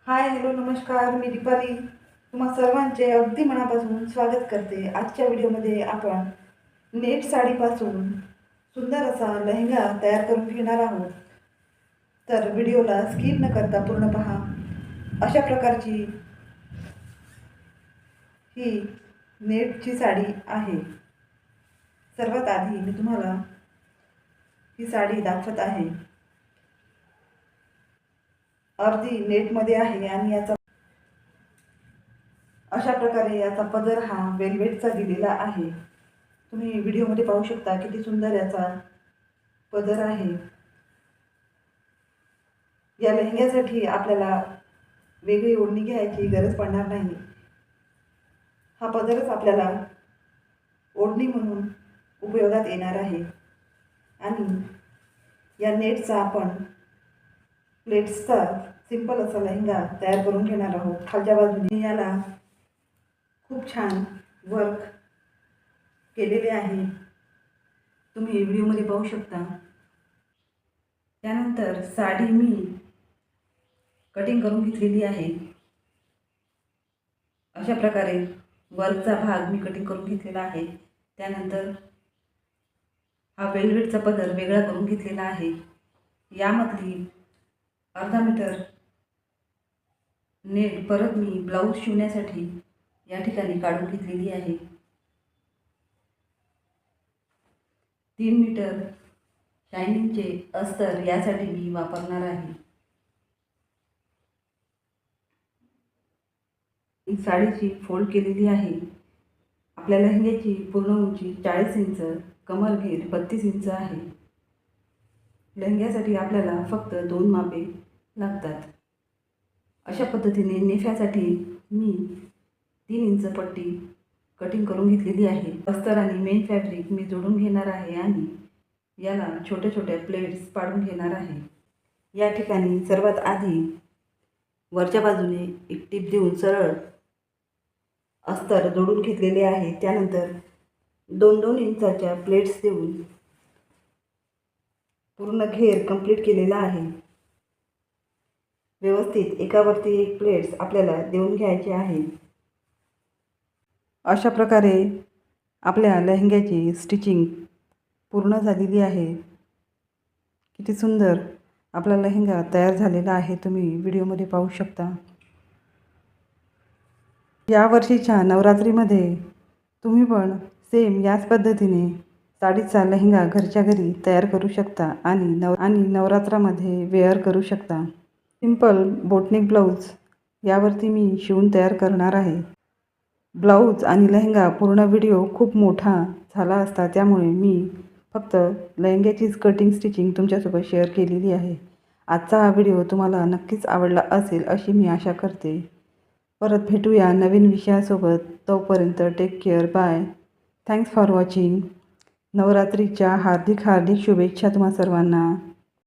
Hi hello नमस्कार, मी दीपाली तुम्हा सर्वांचे अगदी मनापासून स्वागत करते। आजच्या व्हिडिओमध्ये आपण नेट साडीपासून सुंदर असा लेहंगा तयार करून घेणार आहोत। तर व्हिडिओला स्किप न करता पूर्ण पहा। अशा प्रकारची ही नेटची साडी आहे। सर्वात आधी मी तुम्हाला ही साडी दाखवत आहे। अर्धी नेटमध्ये आहे आणि याचा अशा प्रकारे याचा पदर हा वेलवेटचा दिलेला आहे। तुम्ही व्हिडिओमध्ये पाहू शकता किती सुंदर याचा पदर आहे। या लेहंग्यासाठी आपल्याला वेगळी ओढणी घ्यायची गरज पडणार नाही। हा पदरच आपल्याला ओढणी म्हणून उपयोगात येणार आहे। आणि या नेटचा आपण प्लेट्सचा सिंपल असा लेहंगा तयार करून घेणार आहोत। खालच्या बाजूने याला खूप छान वर्क केलेले आहे, तुम्ही व्हिडिओमध्ये पाहू शकता। त्यानंतर साडी मी कटिंग करून घेतलेली आहे। अशा प्रकारे वर्कचा भाग मी कटिंग करून घेतलेला आहे। त्यानंतर हा वेलवेटचा पदर वेगळा करून घेतलेला आहे। यामधली अर्धा मीटर नेट परत मी ब्लाऊज शिवण्यासाठी या ठिकाणी काढून घेतलेली आहे। 3 मीटर शायनिंगचे अस्तर यासाठी मी वापरणार आहे। साडीची फोल्ड केलेली आहे। आपल्या लेहंग्याची पूर्ण उंची 40 इंच, कमर घेर 32 इंच आहे। लेहंग्यासाठी आपल्याला फक्त 2 मापे लागतात। अशा पद्धतीने नेफ्यासाठी मी 3 इंच पट्टी कटिंग करून घेतलेली आहे। अस्तर आणि मेन फॅब्रिक मी जोडून घेणार आहे आणि याला छोटे छोटे प्लेट्स पाडून घेणार आहे। या ठिकाणी सर्वात आधी वरच्या बाजूने एक टीप देऊन सरळ अस्तर जोडून घेतलेले आहे। त्यानंतर 2-2 इंचाच्या प्लेट्स देऊन पूर्ण घेर कंप्लीट केलेला आहे। व्यवस्थित एकावरती एक प्लेट्स आपल्याला देऊन घ्यायचे आहे। अशा प्रकारे आपल्या लेहंग्याची स्टिचिंग पूर्ण झालेली आहे। किती सुंदर आपला लेहंगा तयार झालेला आहे, तुम्ही व्हिडिओमध्ये पाहू शकता। या वर्षीच्या नवरात्रीमध्ये तुम्ही पण सेम याच पद्धतीने साडीचा लेहंगा घरच्या घरी तयार करू शकता आणि नवरात्रामध्ये वेअर करू शकता। सिंपल बोटनेक ब्लाऊज यावरती मी शिवून तयार करणार आहे। ब्लाऊज आणि लेहंगा पूर्ण व्हिडिओ खूप मोठा झाला असता, त्यामुळे मी फक्त लेहंग्याचीच कटिंग स्टिचिंग तुमच्यासोबत शेअर केलेली आहे। आजचा हा व्हिडिओ तुम्हाला नक्कीच आवडला असेल अशी मी आशा करते। परत भेटूया नवीन विषयासोबत। तोपर्यंत take care, bye, thanks for watching. नवरात्रीच्या हार्दिक शुभेच्छा तुम्हा सर्वांना।